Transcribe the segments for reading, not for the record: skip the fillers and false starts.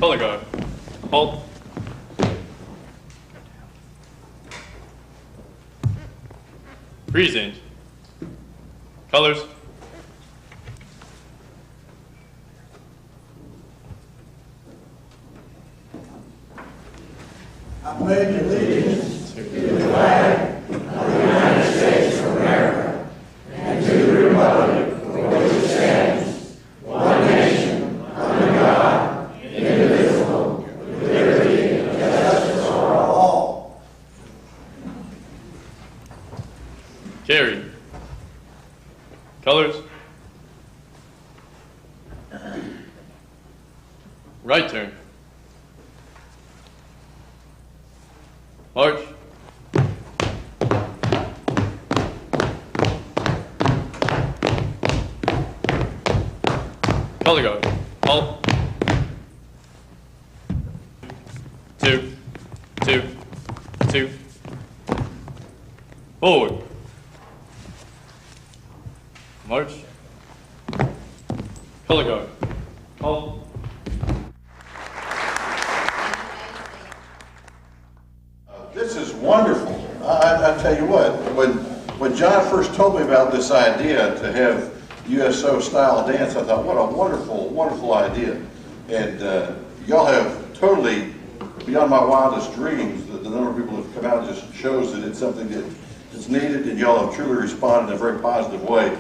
Color guard. Halt. Present. Colors. I pledge allegiance to the flag of the United States of America and to the republic for which it stands, one nation, under God, indivisible, with liberty and justice for all. Carry. Colors. Right turn. March. Color guard. Halt. 2, 2, 2. Forward. March. Color guard. Halt. This is wonderful. I tell you what, when John first told me about this idea to have USO style dance, I thought, what a wonderful, wonderful idea. And y'all have totally, beyond my wildest dreams, the number of people that have come out just shows that it's something that's needed, and y'all have truly responded in a very positive way.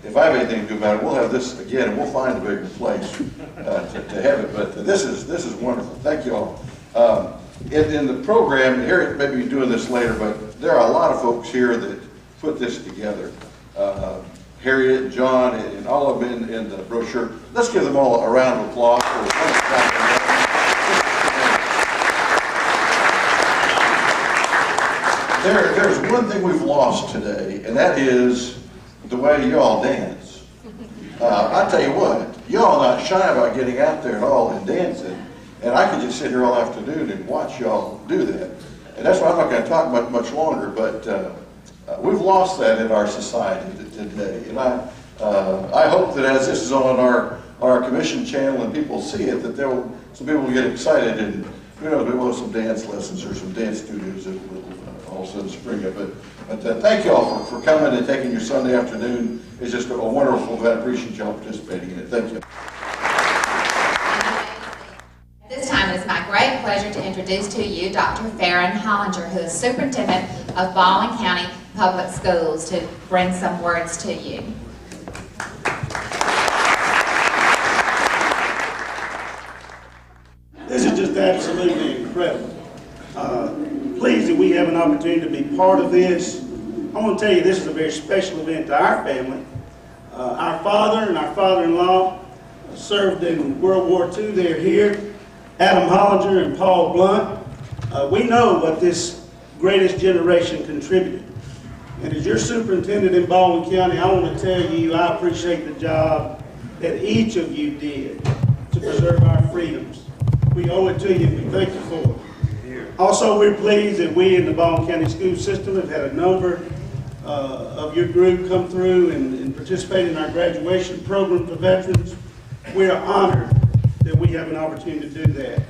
If I have anything to do about it, we'll have this again, and we'll find a bigger place to have it. But this is wonderful. Thank you all. In the program, Harriet may be doing this later, but there are a lot of folks here that put this together. Harriet, John, and all of them in the brochure. Let's give them all a round of applause. There's one thing we've lost today, and that is the way you all dance. I tell you what, y'all not shy about getting out there at all and dancing. And I could just sit here all afternoon and watch y'all do that. And that's why I'm not going to talk much longer, but we've lost that in our society today. And I hope that as this is on our commission channel and people see it, that some people will get excited and, you know, maybe we'll have some dance lessons or some dance studios that will all of a sudden spring up. But thank you all for coming and taking your Sunday afternoon. It's just a wonderful event. I appreciate y'all participating in it. Thank you. This time it is my great pleasure to introduce to you Dr. Farron Hollinger, who is Superintendent of Baldwin County Public Schools, to bring some words to you. This is just absolutely incredible. Pleased that we have an opportunity to be part of this. I want to tell you this is a very special event to our family. Our father and our father-in-law served in World War II. They're here. Adam Hollinger and Paul Blunt. We know what this greatest generation contributed. And as your superintendent in Baldwin County, I want to tell you I appreciate the job that each of you did to preserve our freedoms. We owe it to you and we thank you for it. Also, we're pleased that we in the Baldwin County school system have had a number of your group come through and participate in our graduation program for veterans. We are honored that we have an opportunity to do that.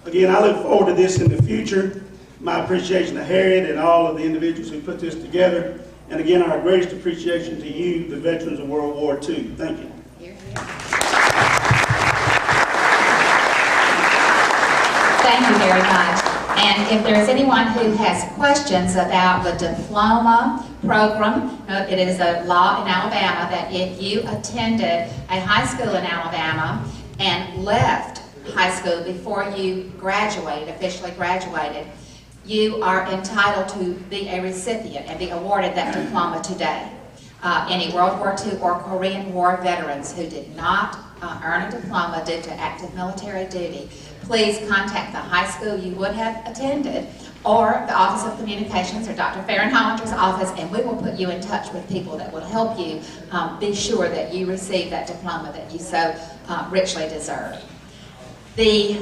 Again, I look forward to this in the future. My appreciation to Harriet and all of the individuals who put this together. And again, our greatest appreciation to you, the veterans of World War II. Thank you. Thank you very much. And if there is anyone who has questions about the diploma program, it is a law in Alabama that if you attended a high school in Alabama and left high school before you graduated, officially graduated, you are entitled to be a recipient and be awarded that diploma today. Any World War II or Korean War veterans who did not earn a diploma due to active military duty, please contact the high school you would have attended or the Office of Communications or Dr. Farron Hollinger's office, and we will put you in touch with people that will help you be sure that you receive that diploma that you so richly deserve. The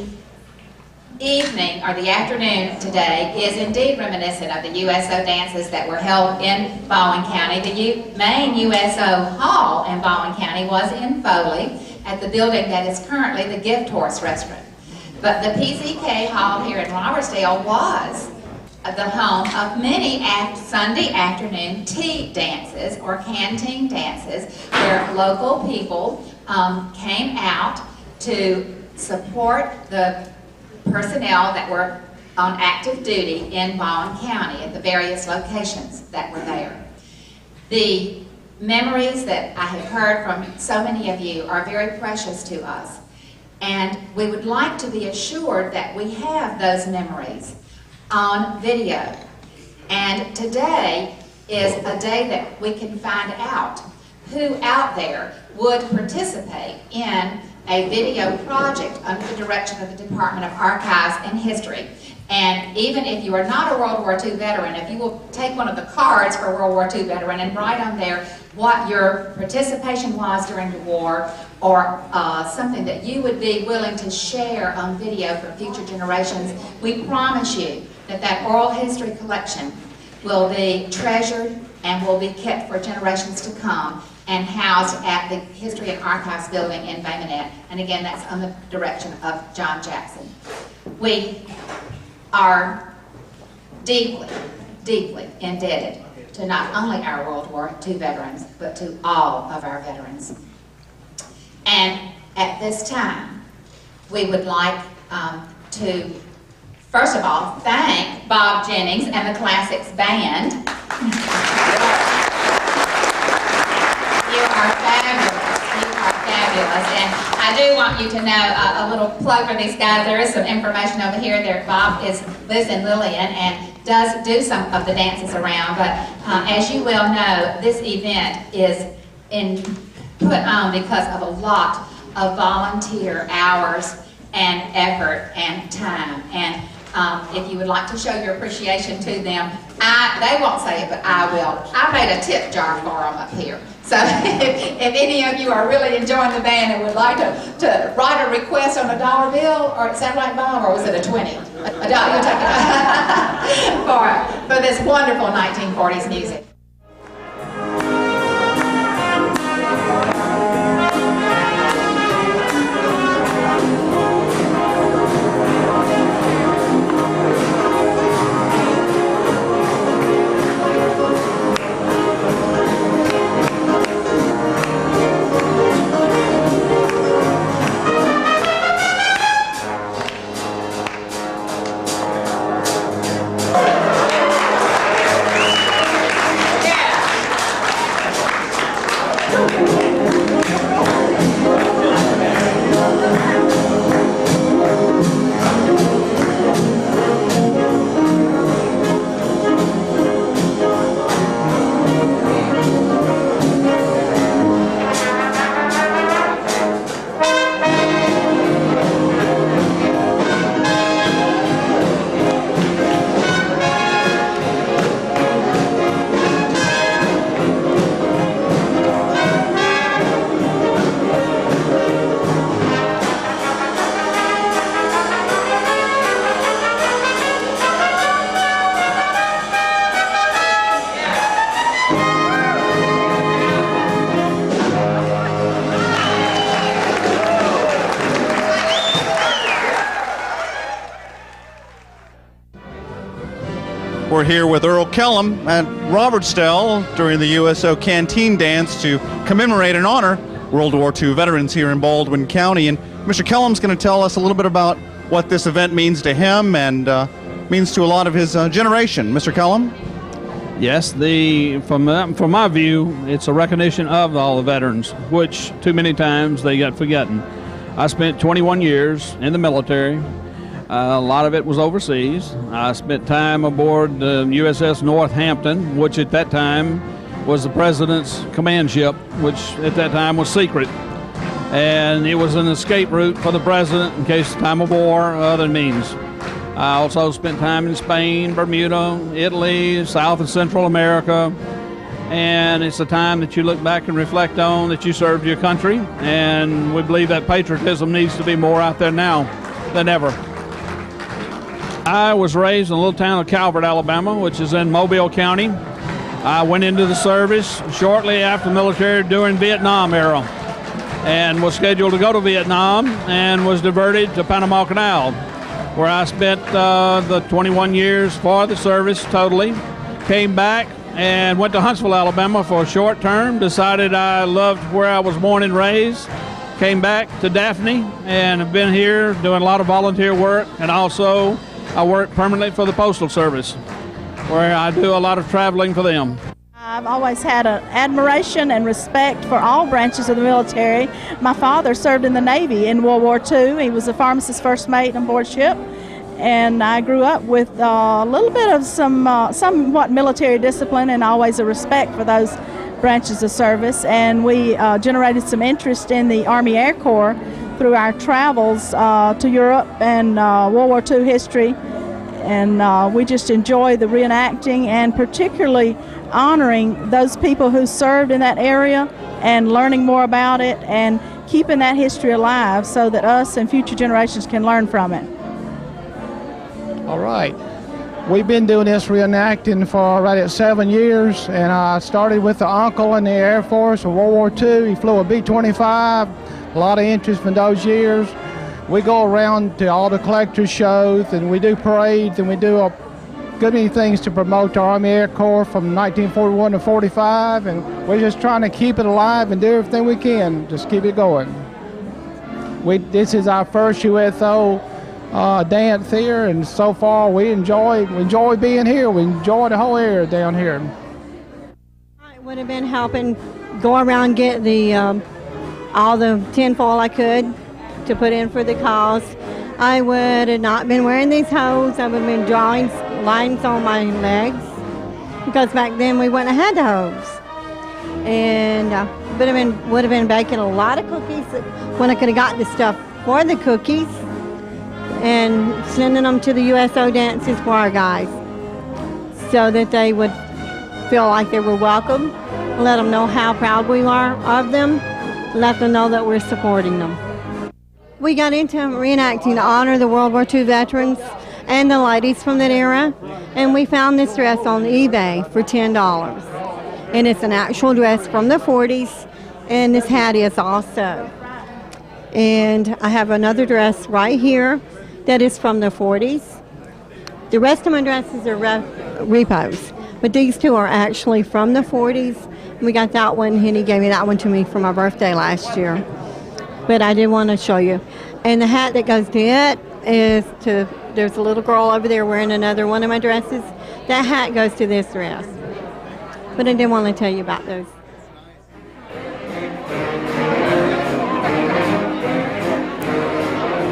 evening or the afternoon today is indeed reminiscent of the USO dances that were held in Baldwin County. The main USO hall in Baldwin County was in Foley at the building that is currently the Gift Horse Restaurant. But the PZK Hall here in Robertsdale was the home of many Sunday afternoon tea dances or canteen dances where local people came out to support the personnel that were on active duty in Baldwin County at the various locations that were there. The memories that I have heard from so many of you are very precious to us, and we would like to be assured that we have those memories on video. And today is a day that we can find out who out there would participate in a video project under the direction of the Department of Archives and History. And even if you are not a World War II veteran, if you will take one of the cards for a World War II veteran and write on there what your participation was during the war, or something that you would be willing to share on video for future generations, we promise you that that oral history collection will be treasured and will be kept for generations to come and housed at the History and Archives building in Bay Minette. And again, that's on the direction of John Jackson. We are deeply, deeply indebted to not only our World War II veterans, but to all of our veterans. And at this time, we would like to, first of all, thank Bob Jennings and the Classics Band. You are fabulous. You are fabulous. And I do want you to know a little plug for these guys. There is some information over here. Bob lives in Lillian and does do some of the dances around. But as you well know, this event is put on because of a lot of volunteer hours and effort and time. And if you would like to show your appreciation to them, they won't say it, but I will. I made a tip jar for them up here. So if any of you are really enjoying the band and would like to write a request on a dollar bill, or is that right, Bob, or was it a 20? A dollar, you'll take it for this wonderful 1940s music. We're here with Earl Kellum at Robertsdale during the USO Canteen dance to commemorate and honor World War II veterans here in Baldwin County. And Mr. Kellum's going to tell us a little bit about what this event means to him and means to a lot of his generation. Mr. Kellum? Yes, from my view, it's a recognition of all the veterans, which too many times they got forgotten. I spent 21 years in the military. A lot of it was overseas. I spent time aboard the USS Northampton, which at that time was the President's command ship, which at that time was secret. And it was an escape route for the President in case of time of war or other means. I also spent time in Spain, Bermuda, Italy, South and Central America. And it's a time that you look back and reflect on that you served your country. And we believe that patriotism needs to be more out there now than ever. I was raised in a little town of Calvert, Alabama, which is in Mobile County. I went into the service shortly after the military during Vietnam era. and was scheduled to go to Vietnam and was diverted to Panama Canal, where I spent the 21 years for the service totally. Came back and went to Huntsville, Alabama for a short term, decided I loved where I was born and raised. Came back to Daphne and have been here doing a lot of volunteer work, and also I work permanently for the Postal Service, where I do a lot of traveling for them. I've always had an admiration and respect for all branches of the military. My father served in the Navy in World War II. He was a pharmacist first mate on board ship, and I grew up with a little bit of somewhat military discipline and always a respect for those branches of service. And we generated some interest in the Army Air Corps through our travels to Europe and World War II history. And we just enjoy the reenacting and particularly honoring those people who served in that area and learning more about it and keeping that history alive so that us and future generations can learn from it. All right. We've been doing this reenacting for right at 7 years, and I started with the uncle in the Air Force in World War II. He flew a B-25, a lot of interest from those years. We go around to all the collector shows, and we do parades, and we do a good many things to promote the Army Air Corps from 1941 to 45, and we're just trying to keep it alive and do everything we can, just keep it going. This is our first USO dance here, and so far we enjoy being here. We enjoy the whole area down here. I would have been helping go around get the all the tinfoil I could to put in for the cause. I would have not been wearing these hose. I would have been drawing lines on my legs, because back then we wouldn't have had the hose. And would have been baking a lot of cookies when I could have got the stuff for the cookies and sending them to the USO dances for our guys so that they would feel like they were welcome, let them know how proud we are of them, let them know that we're supporting them. We got into reenacting to honor the World War II veterans and the ladies from that era, and we found this dress on eBay for $10. And it's an actual dress from the 40s, and this hat is also. And I have another dress right here that is from the 40s. The rest of my dresses are repos, but these two are actually from the 40s. We got that one, and he gave me that one to me for my birthday last year. But I did want to show you. And the hat that goes to it is there's a little girl over there wearing another one of my dresses. That hat goes to this dress. But I did want to tell you about those.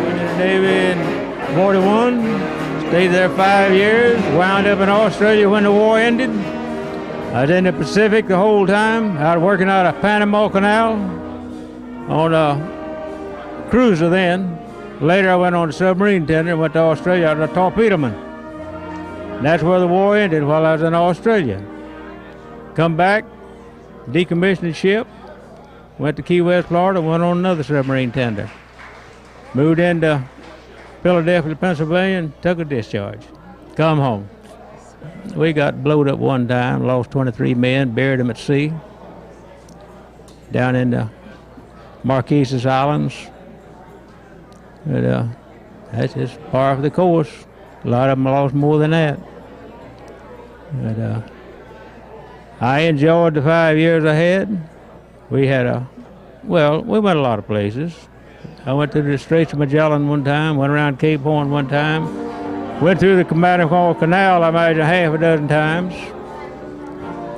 Went to the Navy in 41, stayed there 5 years, wound up in Australia when the war ended. I was in the Pacific the whole time. I was working out of Panama Canal on a cruiser then. Later I went on a submarine tender and went to Australia as a torpedoman. And that's where the war ended, while I was in Australia. Come back, decommissioned the ship, went to Key West, Florida, went on another submarine tender. Moved into Philadelphia, Pennsylvania, and took a discharge. Come home. We got blowed up one time, lost 23 men, buried them at sea, down in the Marquesas Islands. But that's just par of the course. A lot of them lost more than that. But I enjoyed the 5 years I had. We had we went a lot of places. I went to the Straits of Magellan one time, went around Cape Horn one time, went through the Panama Canal, I imagine, half a dozen times.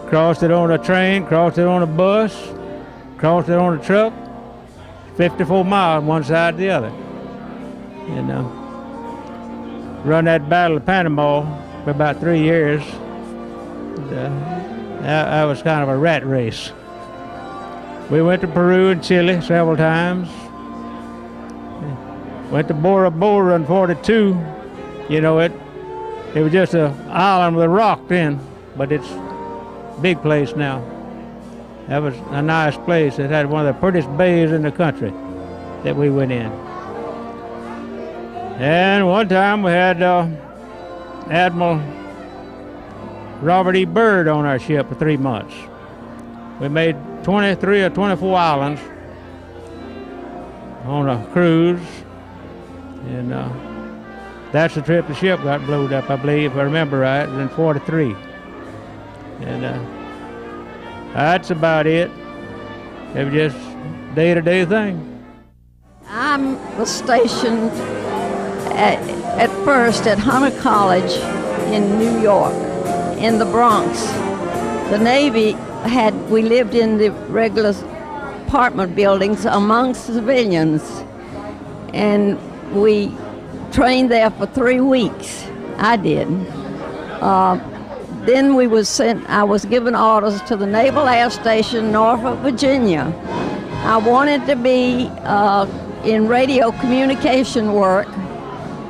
Crossed it on a train, crossed it on a bus, crossed it on a truck, 54 miles one side to the other. And run that Battle of Panama for about 3 years. That was kind of a rat race. We went to Peru and Chile several times. Went to Bora Bora in 42. You know, it was just an island with a rock then, but it's a big place now. That was a nice place. It had one of the prettiest bays in the country that we went in. And one time we had Admiral Robert E. Byrd on our ship for 3 months. We made 23 or 24 islands, on a cruise, and that's the trip the ship got blowed up, I believe, if I remember right, it was in '43. And that's about it. It was just day-to-day thing. I was stationed at first at Hunter College in New York, in the Bronx. The Navy we lived in the regular apartment buildings among civilians, and we trained there for 3 weeks. I did. Then I was given orders to the Naval Air Station, Norfolk, Virginia. I wanted to be in radio communication work,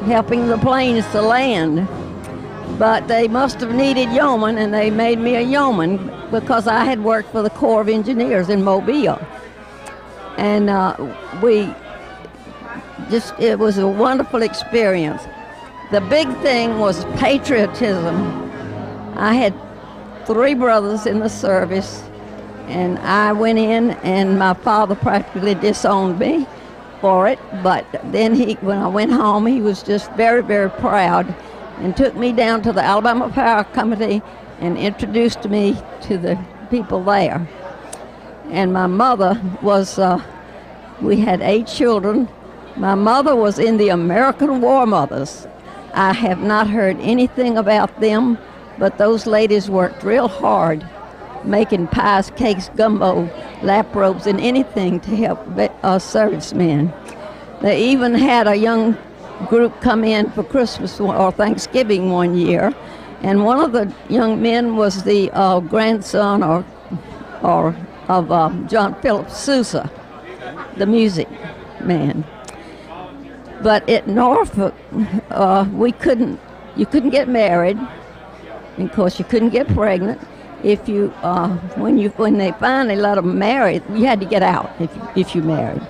helping the planes to land. But they must have needed yeomen, and they made me a yeoman because I had worked for the Corps of Engineers in Mobile. And it was a wonderful experience. The big thing was patriotism. I had 3 brothers in the service, and I went in, and my father practically disowned me for it. But then when I went home, he was just very, very proud and took me down to the Alabama Power Company and introduced me to the people there. And my mother was, we had 8 children. My mother was in the American War Mothers. I have not heard anything about them, but those ladies worked real hard, making pies, cakes, gumbo, lap robes, and anything to help servicemen. They even had a young group come in for Christmas or Thanksgiving one year, and one of the young men was the grandson of John Philip Sousa, the music man. But at Norfolk, you couldn't get married. And of course, you couldn't get pregnant. If you, when they finally let them marry, you had to get out if you married.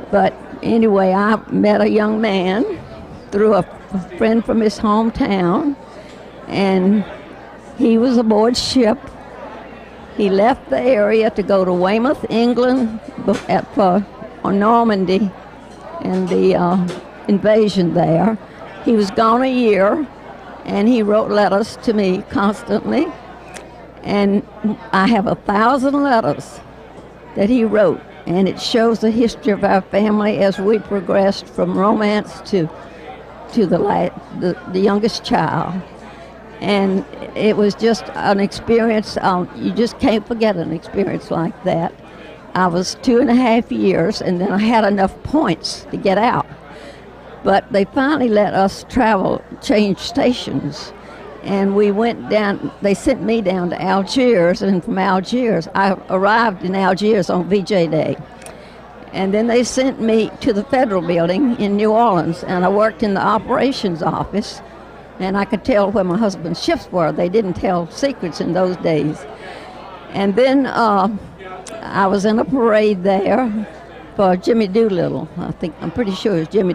But anyway, I met a young man through a friend from his hometown, and he was aboard ship. He left the area to go to Weymouth, England, for Normandy and the invasion there. He was gone a year, and he wrote letters to me constantly. And I have 1,000 letters that he wrote, and it shows the history of our family as we progressed from romance to the youngest child. And it was just an experience, you just can't forget an experience like that. I was 2.5 years, and then I had enough points to get out. But they finally let us change stations. And we went down, they sent me down to Algiers, and from Algiers, I arrived in Algiers on VJ Day. And then they sent me to the Federal Building in New Orleans, and I worked in the operations office, and I could tell where my husband's shifts were. They didn't tell secrets in those days. And then I was in a parade there for Jimmy Doolittle. I'm pretty sure it was Jimmy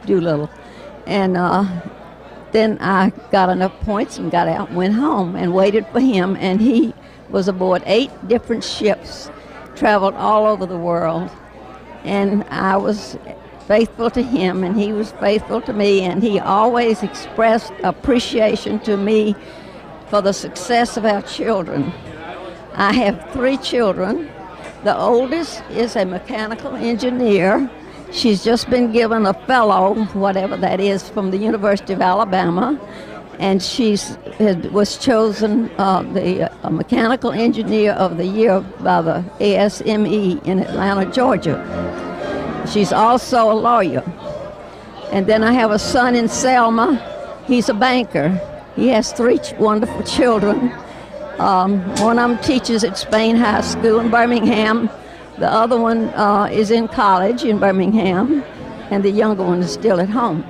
Doolittle. And then I got enough points and got out and went home and waited for him. And he was aboard 8 different ships, traveled all over the world. And I was faithful to him, and he was faithful to me, and he always expressed appreciation to me for the success of our children. I have 3 children. The oldest is a mechanical engineer. She's just been given a fellow, whatever that is, from the University of Alabama, and was chosen the Mechanical Engineer of the Year by the ASME in Atlanta, Georgia. She's also a lawyer. And then I have a son in Selma. He's a banker. He has 3 wonderful children. One of them teaches at Spain High School in Birmingham. The other one is in college in Birmingham, and the younger one is still at home.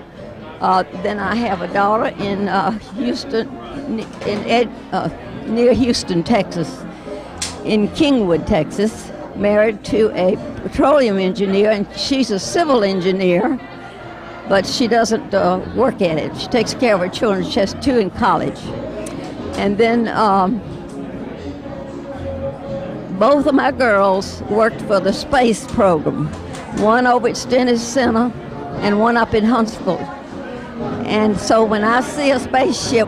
Then I have a daughter in Houston, near Houston, Texas, in Kingwood, Texas, married to a petroleum engineer, and she's a civil engineer, but she doesn't work at it. She takes care of her children. She has 2 in college. And then both of my girls worked for the space program. one over at Stennis Center, and one up in Huntsville. And so when I see a spaceship,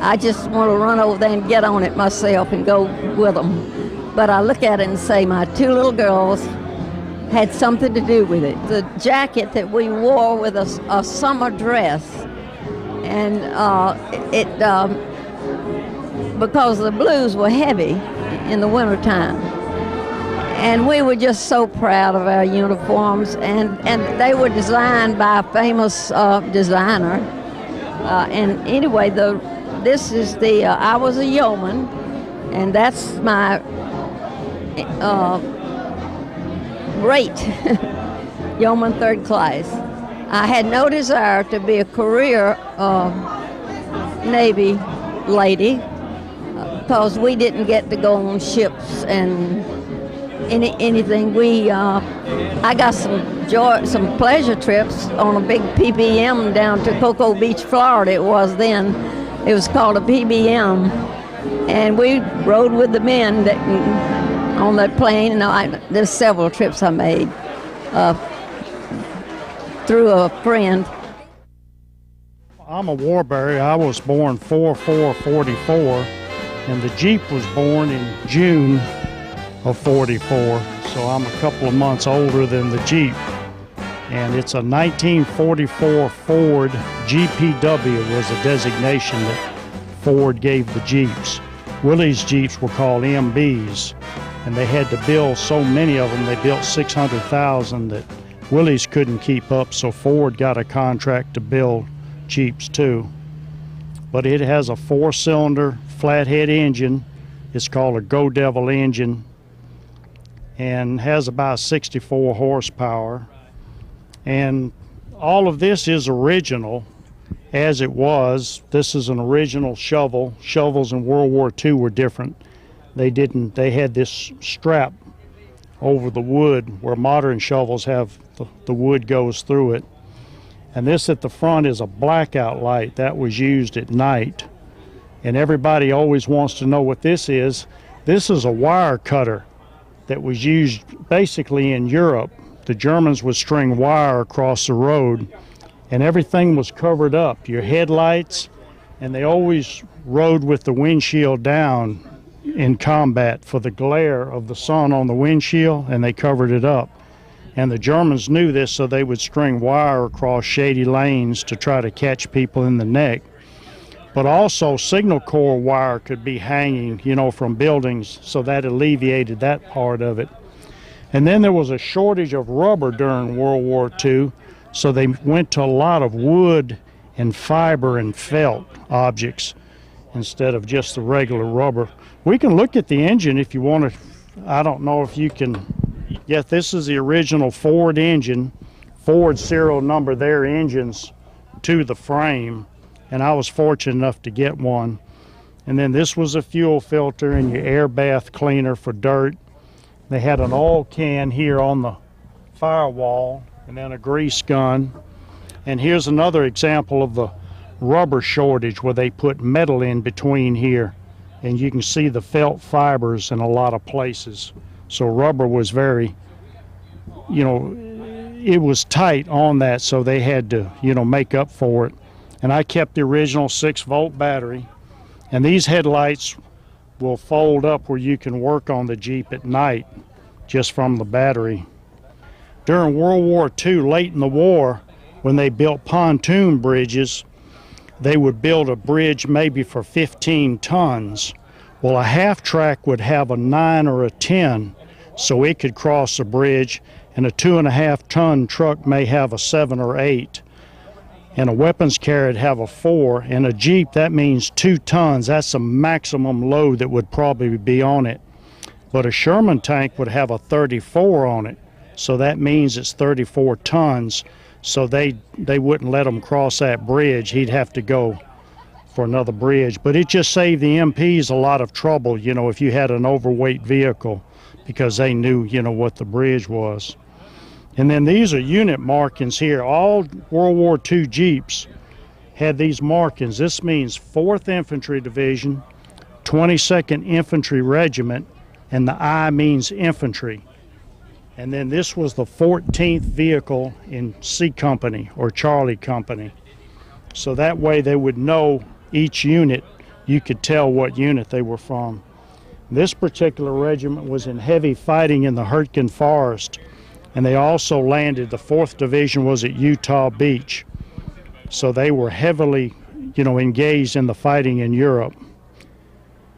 I just want to run over there and get on it myself and go with them. But I look at it and say my two little girls had something to do with it. The jacket that we wore with a summer dress, and because the blues were heavy in the wintertime. And we were just so proud of our uniforms, and they were designed by a famous designer. And anyway, this is the, I was a yeoman, and that's my rate, yeoman 3rd class. I had no desire to be a career Navy lady, because we didn't get to go on ships and anything. I got some pleasure trips on a big PBM down to Cocoa Beach, Florida. It was then. It was called a PBM, and we rode with the men on that plane. There's several trips I made through a friend. I'm a Warbury. I was born 4/4/44, and the Jeep was born in June of 44, so I'm a couple of months older than the Jeep. And it's a 1944 Ford. GPW was a designation that Ford gave the Jeeps. Willys Jeeps were called MBs, and they had to build so many of them. They built 600,000 that Willys couldn't keep up, so Ford got a contract to build Jeeps too. But it has a 4-cylinder flathead engine. It's called a Go Devil engine, and has about 64 horsepower. And all of this is original as it was. This is an original shovel. Shovels in World War II were different. They had this strap over the wood where modern shovels have the wood goes through it. And this at the front is a blackout light that was used at night. And everybody always wants to know what this is. This is a wire cutter that was used basically in Europe. The Germans would string wire across the road, and everything was covered up. Your headlights, and they always rode with the windshield down in combat for the glare of the sun on the windshield, and they covered it up. And the Germans knew this, so they would string wire across shady lanes to try to catch people in the neck. But also signal corps wire could be hanging, from buildings, so that alleviated that part of it. And then there was a shortage of rubber during World War II, so they went to a lot of wood and fiber and felt objects instead of just the regular rubber. We can look at the engine if you want to. I don't know if you can. Yeah, this is the original Ford engine. Ford serial number their engines to the frame, and I was fortunate enough to get one. And then this was a fuel filter and your air bath cleaner for dirt. They had an oil can here on the firewall, and then a grease gun. And here's another example of the rubber shortage where they put metal in between here, and you can see the felt fibers in a lot of places. So rubber was very, it was tight on that, so they had to, make up for it. And I kept the original 6-volt battery, and these headlights will fold up where you can work on the Jeep at night just from the battery. During World War II, late in the war, when they built pontoon bridges, they would build a bridge maybe for 15 tons. Well, a half track would have a 9 or a 10, so it could cross the bridge, and a 2.5-ton truck may have a 7 or 8. And a weapons carrier would have a 4, and a Jeep, that means 2 tons. That's the maximum load that would probably be on it. But a Sherman tank would have a 34 on it, so that means it's 34 tons. So they wouldn't let him cross that bridge. He'd have to go for another bridge. But it just saved the MPs a lot of trouble, if you had an overweight vehicle, because they knew, what the bridge was. And then these are unit markings here. All World War II Jeeps had these markings. This means 4th Infantry Division, 22nd Infantry Regiment, and the I means infantry. And then this was the 14th vehicle in C Company or Charlie Company. So that way they would know each unit, you could tell what unit they were from. This particular regiment was in heavy fighting in the Hurtgen Forest, and they also landed, the 4th Division was at Utah Beach. So they were heavily, engaged in the fighting in Europe.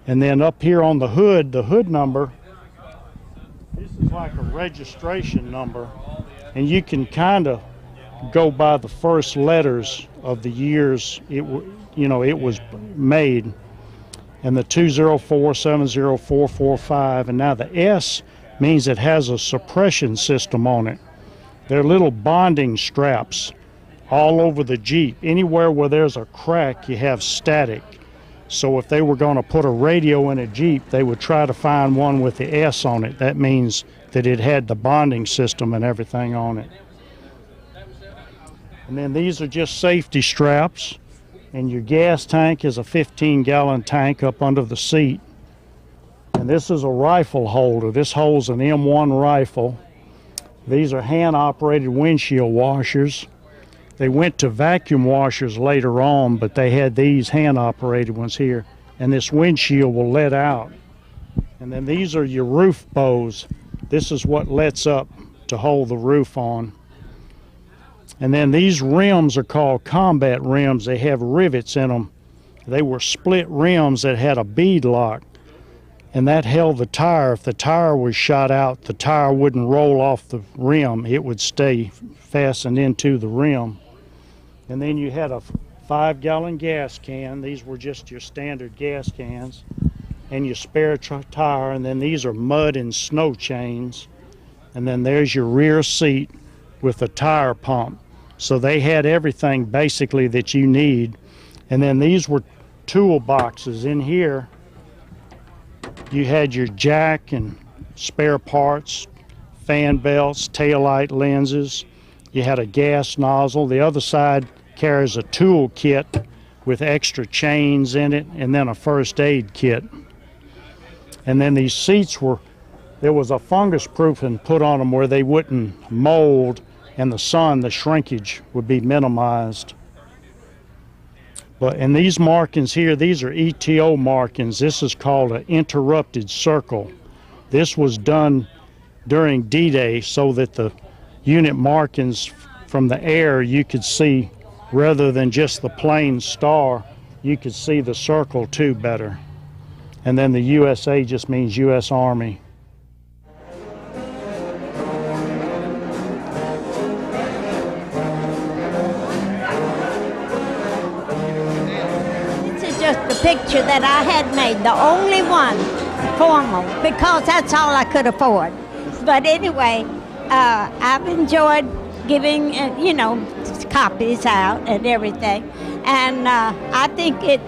And then up here on the hood number, this is like a registration number, and you can kind of go by the first letters of the years it was made, and the 204-70445, and now the S means it has a suppression system on it. They're little bonding straps all over the Jeep. Anywhere where there's a crack, you have static. So if they were going to put a radio in a Jeep, they would try to find one with the S on it. That means that it had the bonding system and everything on it. And then these are just safety straps. And your gas tank is a 15-gallon tank up under the seat. And this is a rifle holder. This holds an M1 rifle. These are hand-operated windshield washers. They went to vacuum washers later on, but they had these hand-operated ones here. And this windshield will let out. And then these are your roof bows. This is what lets up to hold the roof on. And then these rims are called combat rims. They have rivets in them. They were split rims that had a bead lock, and that held the tire. If the tire was shot out, the tire wouldn't roll off the rim. It would stay fastened into the rim. And then you had a 5-gallon gas can. These were just your standard gas cans. And your spare tire. And then these are mud and snow chains. And then there's your rear seat with a tire pump. So they had everything basically that you need. And then these were toolboxes. In here, you had your jack and spare parts, fan belts, taillight lenses. You had a gas nozzle. The other side carries a tool kit with extra chains in it, and then a first aid kit. And then these seats there was a fungus proofing put on them where they wouldn't mold, and the shrinkage would be minimized. And these markings here, these are ETO markings. This is called an interrupted circle. This was done during D-Day so that the unit markings from the air you could see, rather than just the plain star, you could see the circle too better. And then the USA just means U.S. Army. Just the picture that I had made, the only one formal, because that's all I could afford. But anyway, I've enjoyed giving, copies out and everything. And I think it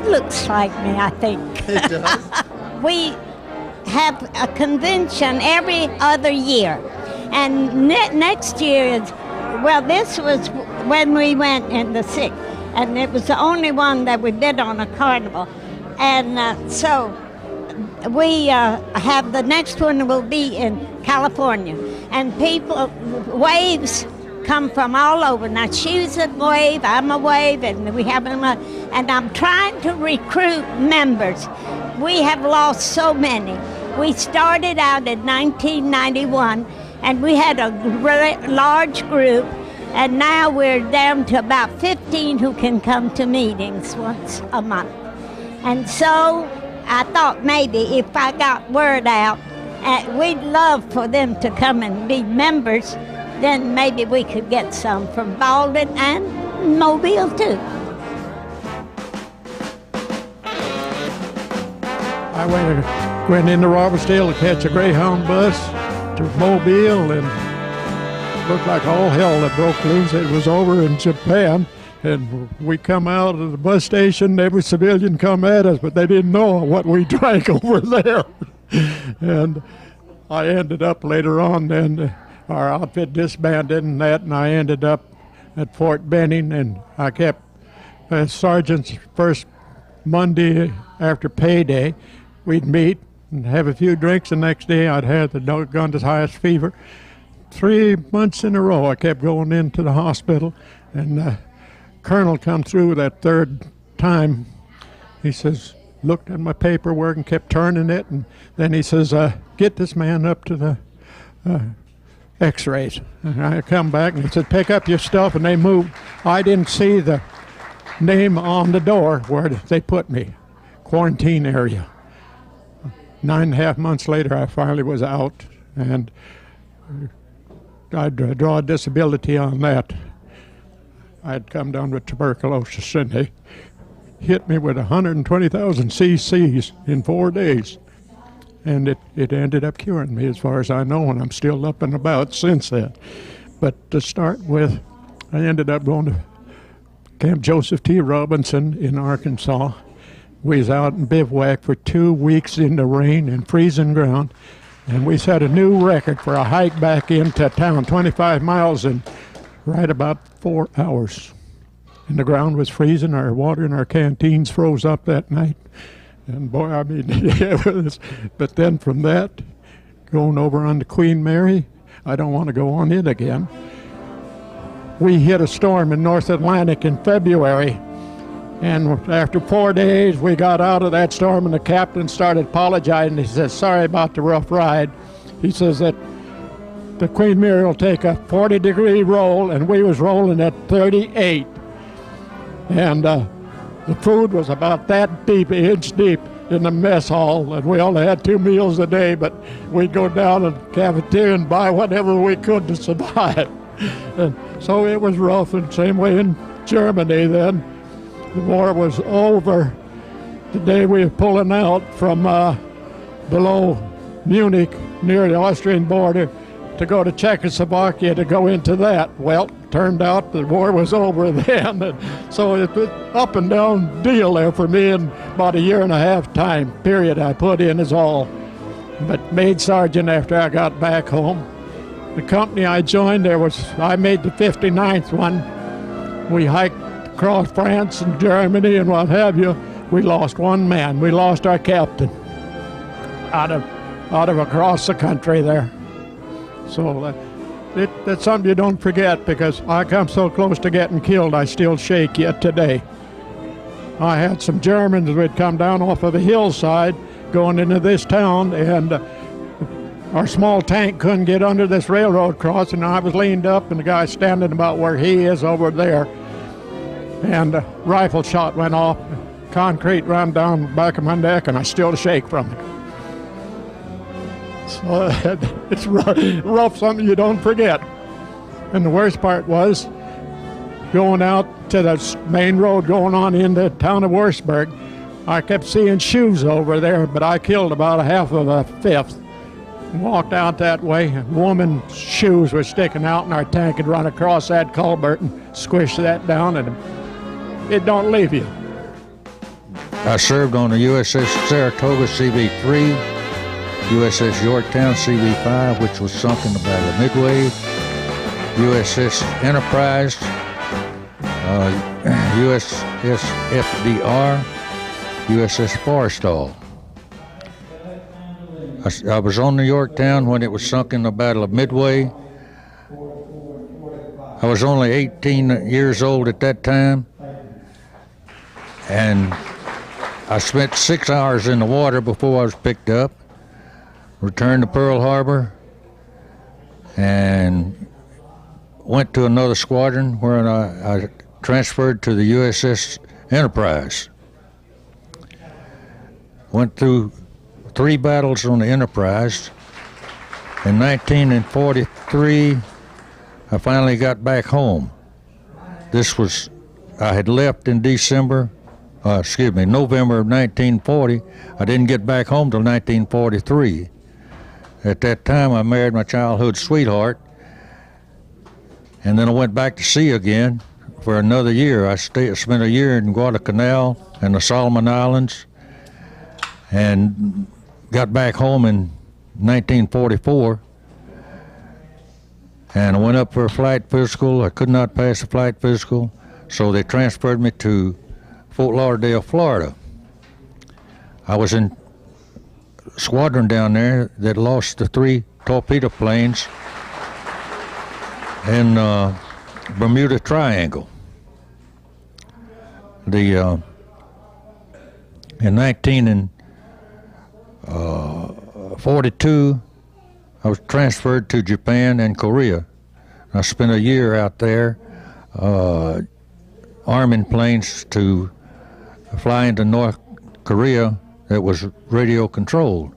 looks like me, I think. It does. We have a convention every other year. And next year this was when we went in the 6th. And it was the only one that we did on a carnival. And so we have the next one will be in California. And waves come from all over. Now she's a wave, I'm a wave, and we have and I'm trying to recruit members. We have lost so many. We started out in 1991, and we had a large group. And now we're down to about 15 who can come to meetings once a month. And so I thought maybe if I got word out, we'd love for them to come and be members, then maybe we could get some from Baldwin and Mobile too. I went into Robertsdale to catch a Greyhound bus to Mobile, and looked like all hell that broke loose. It was over in Japan, and we come out of the bus station. Every civilian come at us, but they didn't know what we drank over there. And I ended up later on, then our outfit disbanded and that, and I ended up at Fort Benning, and I kept sergeant's first Monday after payday. We'd meet, and have a few drinks. The next day I'd had the doggonest highest fever. 3 months in a row I kept going into the hospital, and Colonel come through that third time. He says, looked at my paperwork and kept turning it, and then he says, get this man up to the x-rays. And I come back and he said, pick up your stuff, and they moved. I didn't see the name on the door where they put me, quarantine area. 9.5 months later I finally was out, and I'd draw a disability on that. I'd come down with tuberculosis, and they hit me with 120,000 cc's in 4 days. And it ended up curing me as far as I know, and I'm still up and about since then. But to start with, I ended up going to Camp Joseph T. Robinson in Arkansas. We was out in bivouac for 2 weeks in the rain and freezing ground, and we set a new record for a hike back into town, 25 miles in right about 4 hours. And the ground was freezing, our water in our canteens froze up that night. And boy, I mean, it was, but then from that, going over on the Queen Mary, I don't want to go on it again. We hit a storm in North Atlantic in February, and after 4 days, we got out of that storm, and the captain started apologizing. He says, sorry about the rough ride. He says that the Queen Mary will take a 40-degree roll, and we was rolling at 38. And the food was about that deep, inch deep in the mess hall, and we only had 2 meals a day, but we'd go down to the cafeteria and buy whatever we could to survive. And so it was rough, and same way in Germany then. The war was over the day we were pulling out from below Munich near the Austrian border to go to Czechoslovakia to go into that. Well, turned out the war was over then, and so it was up and down deal there for me in about a 1.5 year time period I put in is all. But made sergeant after I got back home. The company I joined, I made the 59th one. We hiked across France and Germany and what have you. We lost 1 man. We lost our captain out of across the country there. So that's something you don't forget, because I come so close to getting killed, I still shake yet today. I had some Germans who had come down off of a hillside going into this town, and our small tank couldn't get under this railroad crossing. I was leaned up, and the guy standing about where he is over there, and a rifle shot went off. Concrete ran down the back of my neck, and I still shake from it. So it's rough, something you don't forget. And the worst part was going out to the main road going on in the town of Wurzburg. I kept seeing shoes over there, but I killed about 1/5. Walked out that way, a woman's shoes were sticking out, and our tank had run across that culvert and squished that down, and it don't leave you. I served on the USS Saratoga CB-3, USS Yorktown CB-5, which was sunk in the Battle of Midway, USS Enterprise, USS FDR, USS Forrestal. I was on the Yorktown when it was sunk in the Battle of Midway. I was only 18 years old at that time, and I spent 6 hours in the water before I was picked up. Returned to Pearl Harbor and went to another squadron where I transferred to the USS Enterprise. Went through 3 battles on the Enterprise. In 1943, I finally got back home. I had left in November of 1940. I didn't get back home till 1943. At that time, I married my childhood sweetheart, and then I went back to sea again for another year. I spent a year in Guadalcanal and the Solomon Islands, and got back home in 1944, and I went up for a flight physical. I could not pass the flight physical, so they transferred me to Fort Lauderdale, Florida. I was in squadron down there that lost the 3 torpedo planes in Bermuda Triangle. In 1942, I was transferred to Japan and Korea. I spent a year out there arming planes to fly into North Korea that was radio controlled.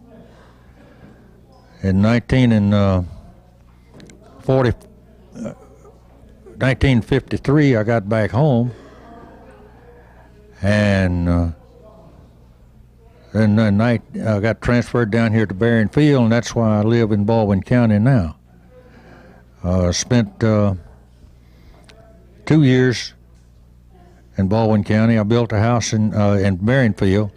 In 1953, I got back home, and then I got transferred down here to Berrien Field, and that's why I live in Baldwin County now. Spent 2 years in Baldwin County. I built a house in Berrien Field.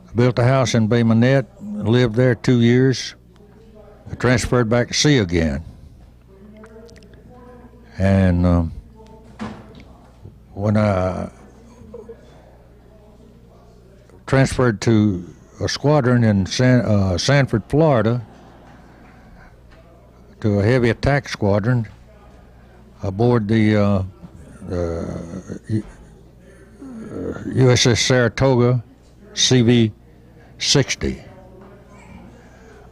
I built a house in Bay Minette, lived there 2 years. I transferred back to sea again. And when I transferred to a squadron in Sanford, Florida, to a heavy attack squadron aboard the USS Saratoga CV-60.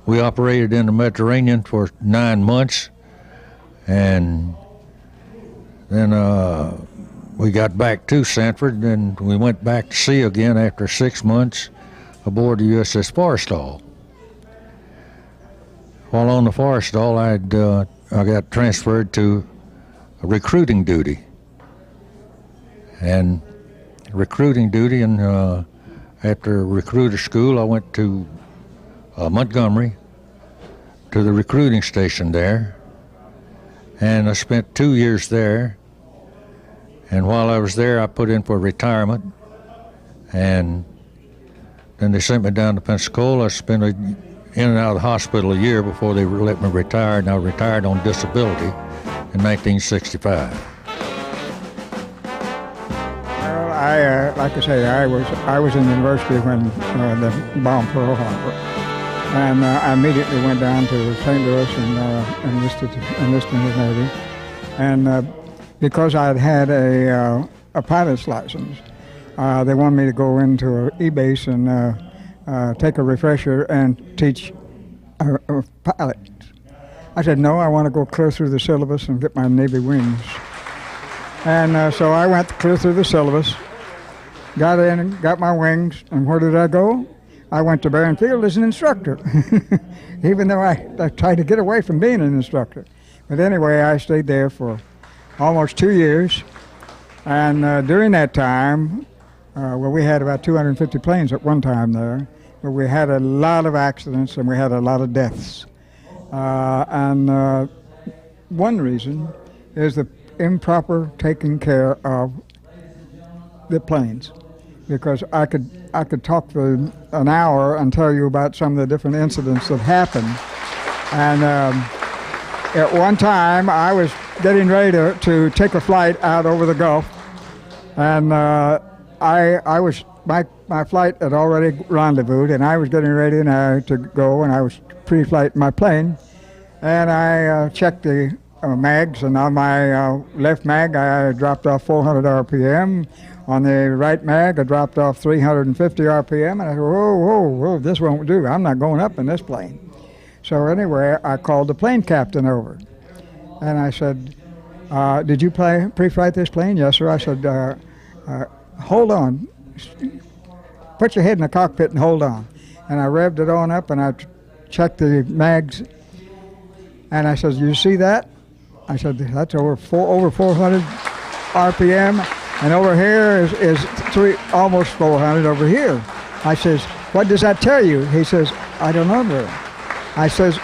We operated in the Mediterranean for 9 months, and then we got back to Sanford, and we went back to sea again after 6 months aboard the USS Forrestal. While on the Forrestal, I got transferred to recruiting duty. And recruiting duty, and after recruiter school, I went to Montgomery, to the recruiting station there, and I spent 2 years there. And while I was there, I put in for retirement, and then they sent me down to Pensacola. I spent in and out of the hospital a year before they let me retire, and I retired on disability in 1965. Well, like I say, I was in university when the bomb Pearl Harbor, and I immediately went down to St. Louis and enlisted in the Navy, and because I had a pilot's license, they wanted me to go into an E-base and take a refresher and teach a pilot. I said, no, I want to go clear through the syllabus and get my Navy wings. And so I went clear through the syllabus, got in and got my wings, and where did I go? I went to Berrien Field as an instructor, even though I tried to get away from being an instructor. But anyway, I stayed there for almost 2 years, and during that time, well, we had about 250 planes at one time there, but we had a lot of accidents and we had a lot of deaths. And one reason is the improper taking care of the planes, because I could talk for an hour and tell you about some of the different incidents that happened. And at one time, I was getting ready to take a flight out over the Gulf, and my flight had already rendezvoused, and I was getting ready now to go, and I was pre-flight my plane, and I checked the mags, and on my left mag I dropped off 400 RPM. On the right mag I dropped off 350 RPM, and I said, whoa, this won't do. I'm not going up in this plane. So anyway, I called the plane captain over, and I said, did you pre-flight this plane? Yes, sir. I said, hold on. Put your head in the cockpit and hold on. And I revved it on up, and I checked the mags, and I said, you see that? I said, that's over 400 RPM, and over here is almost 400 over here. I says, what does that tell you? He says, I don't know, bro. I says,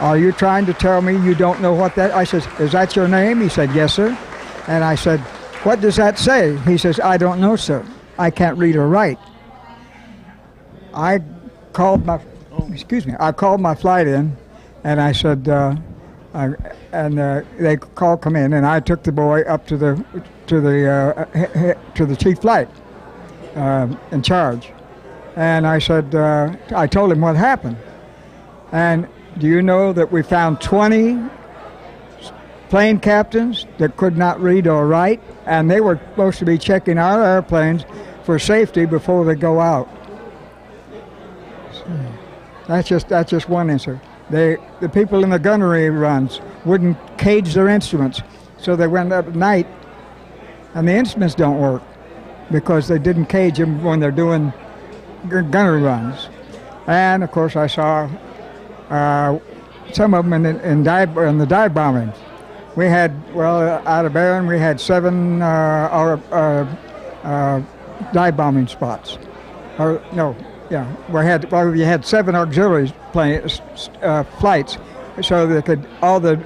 are you trying to tell me you don't know what that? I says, is that your name? He said, yes, sir. And I said, what does that say? He says, I don't know, sir. I can't read or write. I called my flight in, and I said, they come in, and I took the boy up to the chief flight in charge, And I said, I told him what happened. And do you know that we found 20 plane captains that could not read or write, and they were supposed to be checking our airplanes for safety before they go out. So that's just one answer. The people in the gunnery runs wouldn't cage their instruments, so they went up at night, and the instruments don't work because they didn't cage them when they're doing gunnery runs. And of course, I saw some of them in the dive bombings. We had, out of Barron, we had 7 dive bombing spots. We had 7 auxiliary flights, so that all the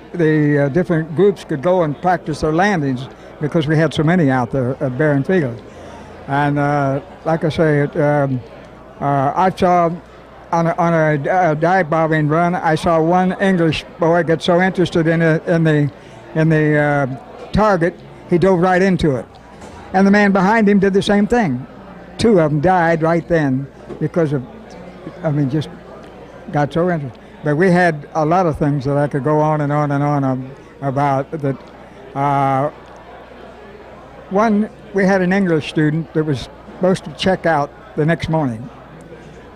different groups could go and practice their landings because we had so many out there at Barron Field. And like I say, I saw on a dive bombing run, I saw one English boy get so interested in the target, he dove right into it. And the man behind him did the same thing. 2 of them died right then because of, just got so interested. But we had a lot of things that I could go on and on and on about that. One, we had an English student that was supposed to check out the next morning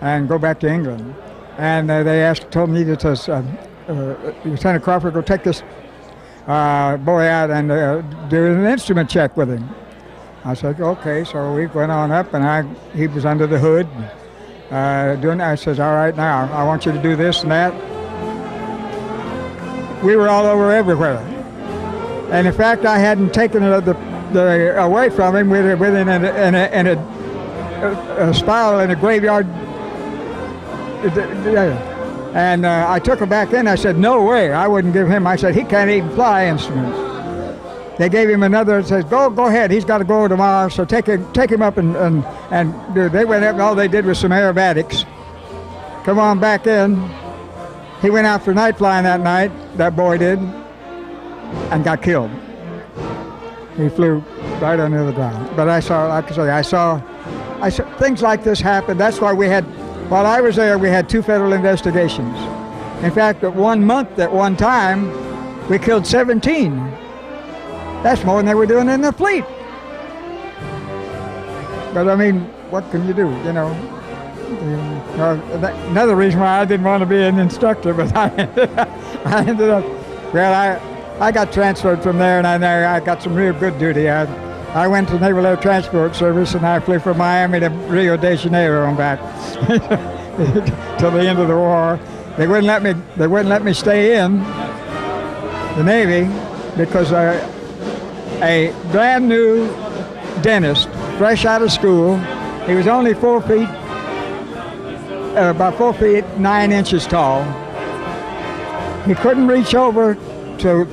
and go back to England. And they told me that Lieutenant Crawford, go take this boy out and do an instrument check with him. I said, okay, so we went on up, and he was under the hood doing that. I said, all right, now I want you to do this and that. We were all over everywhere. And in fact, I hadn't taken the away from him within a spiral in a graveyard. And I took him back in. I said, no way, I wouldn't give him. I said, he can't even fly instruments. They gave him another, says, go ahead, he's got to go tomorrow, so take him up and they went up, and all they did was some aerobatics. Come on back in. He went out for night flying that night, that boy did, and got killed. He flew right under the ground. But I saw things like this happen. That's why while I was there, we had 2 federal investigations. In fact, at 1 month, at one time, we killed 17. That's more than they were doing in the fleet. But what can you do, Another reason why I didn't want to be an instructor, but I ended up, I got transferred from there, and I got some real good duty. I went to Naval Air Transport Service, and I flew from Miami to Rio de Janeiro and back till the end of the war. They wouldn't let me stay in the Navy because a brand new dentist, fresh out of school, he was only 4 feet, about 4 feet 9 inches tall. He couldn't reach over to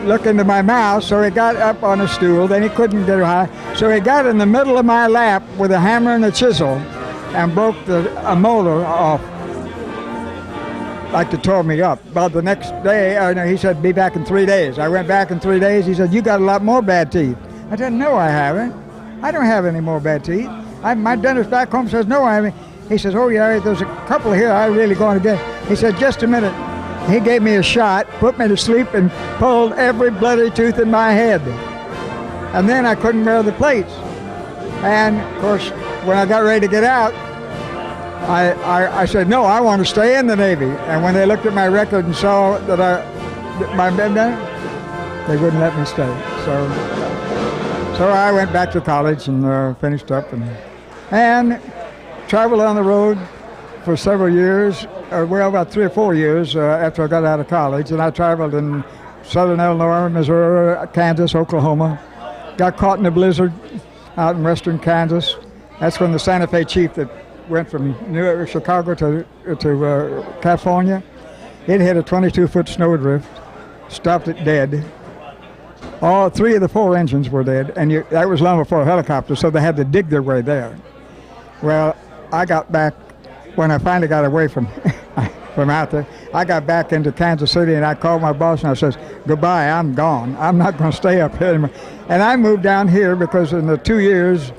look into my mouth, so he got up on a stool. Then he couldn't get high, so he got in the middle of my lap with a hammer and a chisel and broke a molar off, like to tore me up. About the next day, he said, be back in 3 days. I went back in 3 days. He said, you got a lot more bad teeth. I said, no, I haven't. I don't have any more bad teeth. My dentist back home says, no, I haven't. He says, oh, yeah, there's a couple here I really going to get. He said, just a minute. He gave me a shot, put me to sleep, and pulled every bloody tooth in my head. And then I couldn't wear the plates. And, of course, when I got ready to get out, I said, no, I want to stay in the Navy. And when they looked at my record and saw that they wouldn't let me stay. So I went back to college and finished up and traveled on the road for several years, about 3 or 4 years after I got out of college. And I traveled in southern Illinois, Missouri, Kansas, Oklahoma. Got caught in a blizzard out in western Kansas. That's when the Santa Fe chief that went from Chicago to California, it hit a 22-foot snowdrift, stopped it dead. All 3 of the 4 engines were dead, and that was long before a helicopter, so they had to dig their way there. Well, I got back, when I finally got away from out there, I got back into Kansas City, and I called my boss, and I says, goodbye, I'm gone. I'm not going to stay up here anymore. And I moved down here because in the 2 years,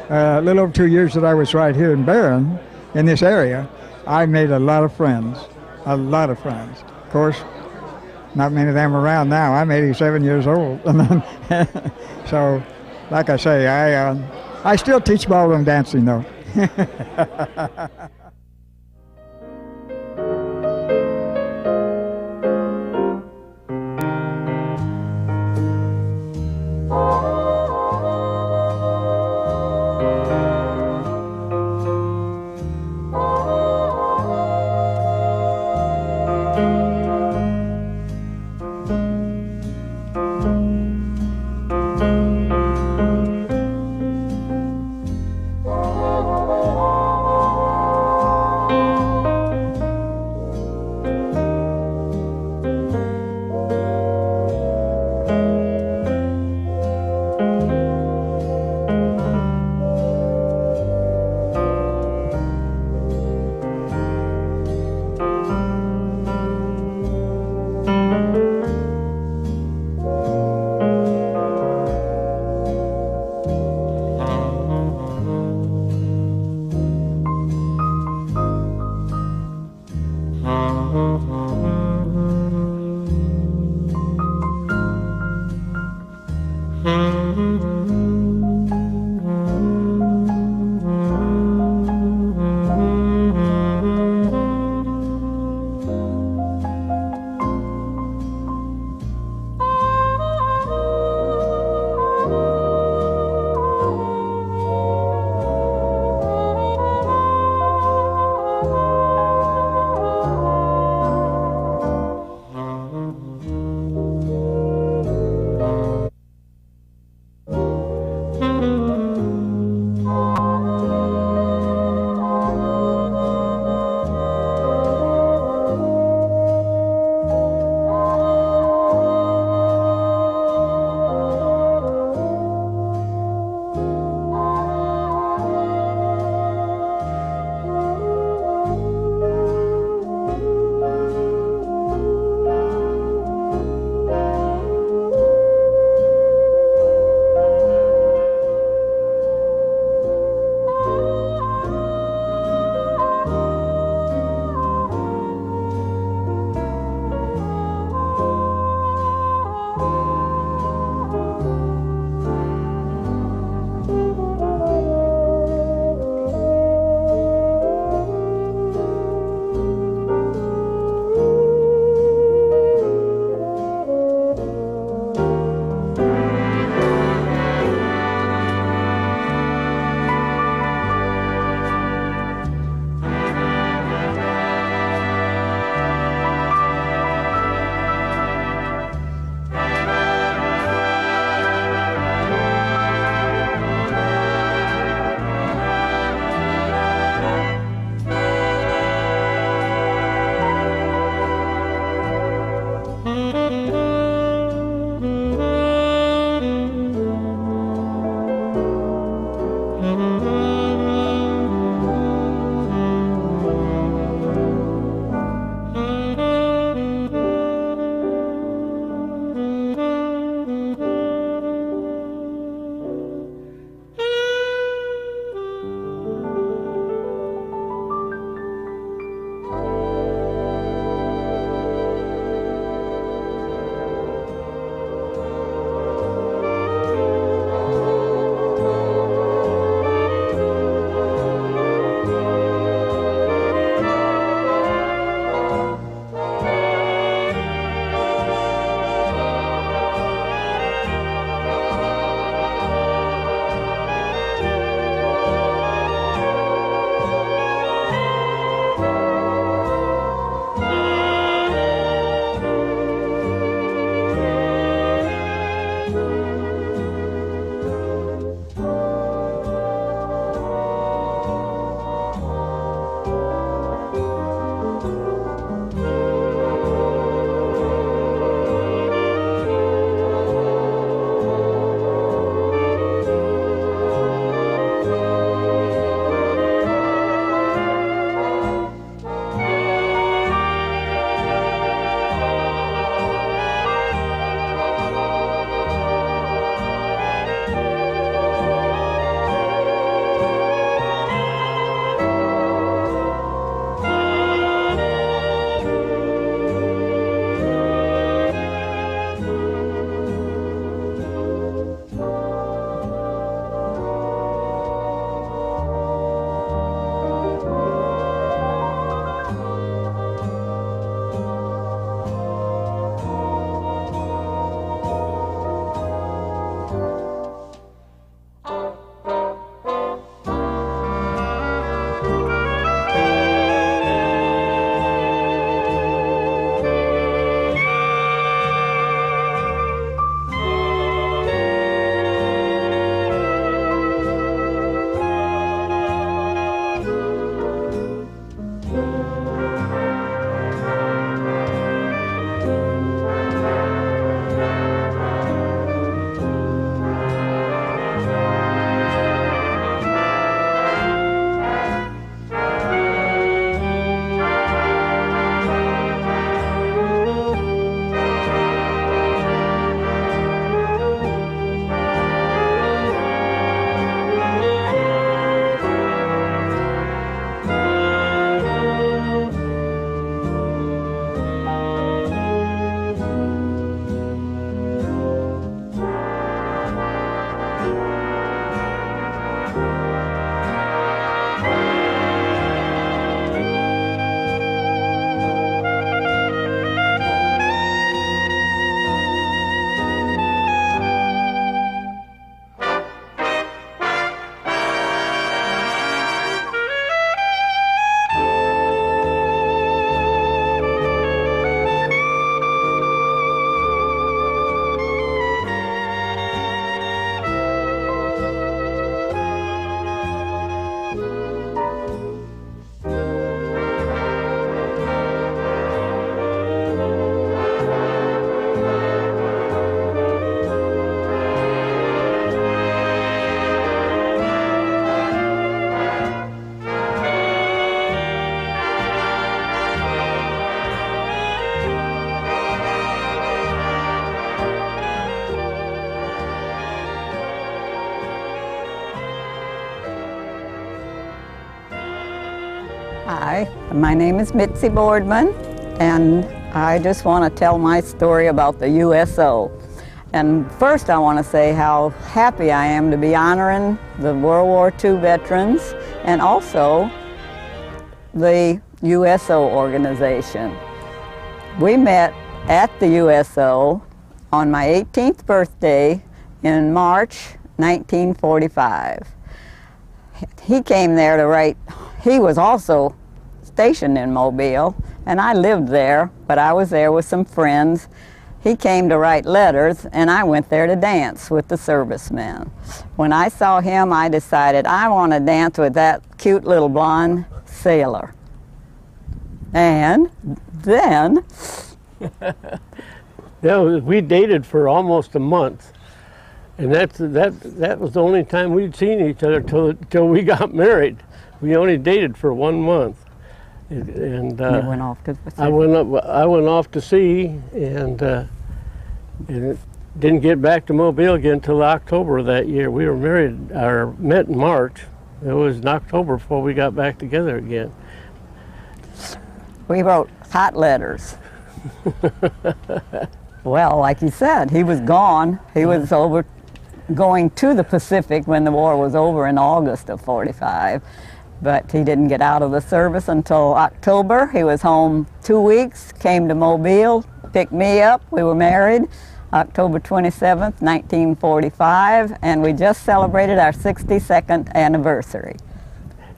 a little over 2 years that I was right here in Barron, in this area, I made a lot of friends, a lot of friends. Of course, not many of them around now. I'm 87 years old. So, like I say, I still teach ballroom dancing, though. My name is Mitzi Boardman, and I just want to tell my story about the USO. And first I want to say how happy I am to be honoring the World War II veterans and also the USO organization. We met at the USO on my 18th birthday in March 1945. He came there to write, he was also stationed in Mobile, and I lived there, but I was there with some friends. He came to write letters, and I went there to dance with the servicemen. When I saw him, I decided I want to dance with that cute little blonde sailor. And then... Yeah, we dated for almost a month. And that was the only time we'd seen each other till we got married. We only dated for 1 month. And you went off to I went off to sea, and didn't get back to Mobile again until October of that year. We were married, or met in March. It was in October before we got back together again. We wrote hot letters. Well, like you said, he was gone. He was going to the Pacific when the war was over in August of '45. But he didn't get out of the service until October. He was home 2 weeks, came to Mobile, picked me up. We were married October 27th, 1945, and we just celebrated our 62nd anniversary.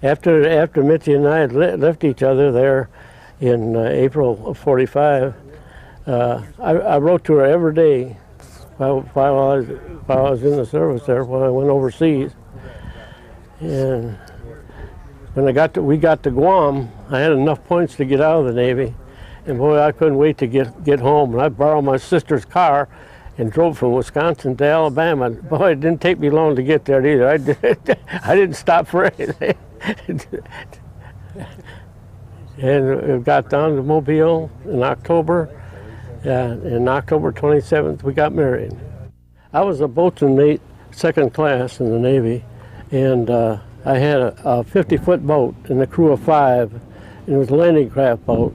After Mitzi and I had left each other there in April of '45, I wrote to her every day while I was in the service there, when I went overseas. And when we got to Guam, I had enough points to get out of the Navy, and boy, I couldn't wait to get home. And I borrowed my sister's car and drove from Wisconsin to Alabama. Boy, it didn't take me long to get there either. I didn't stop for anything. And we got down to Mobile in October. And October 27th, we got married. I was a boatswain mate, second class in the Navy, and I had a 50-foot boat and a crew of 5, and it was a landing craft boat.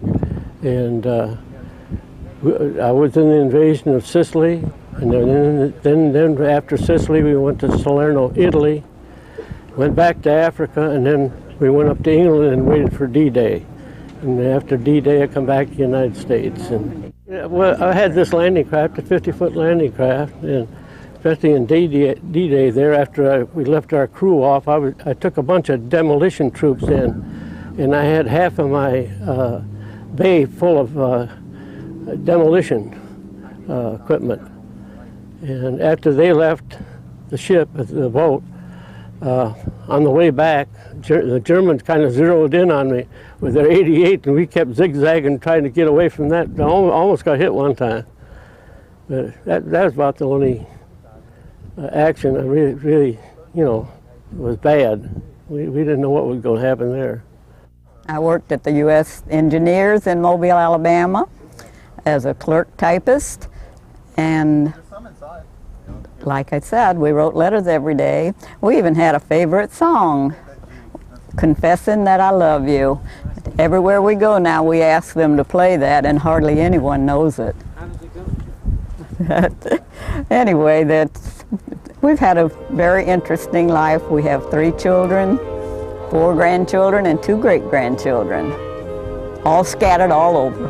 And I was in the invasion of Sicily, and then after Sicily we went to Salerno, Italy, went back to Africa, and then we went up to England and waited for D-Day. And after D-Day I come back to the United States. And, well, I had this landing craft, a 50-foot landing craft, and especially in D-Day there, after we left our crew off, I took a bunch of demolition troops in, and I had half of my bay full of demolition equipment. And after they left the ship, the boat, on the way back, the Germans kind of zeroed in on me with their 88, and we kept zigzagging trying to get away from that. I almost got hit one time. But that was about the only action that really, was bad. We didn't know what was going to happen there. I worked at the U.S. Engineers in Mobile, Alabama as a clerk typist, and like I said, we wrote letters every day. We even had a favorite song, Confessing That I Love You. Everywhere we go now, we ask them to play that, and hardly anyone knows it. How does it go? Anyway, we've had a very interesting life. We have 3 children, 4 grandchildren, and 2 great-grandchildren, all scattered all over.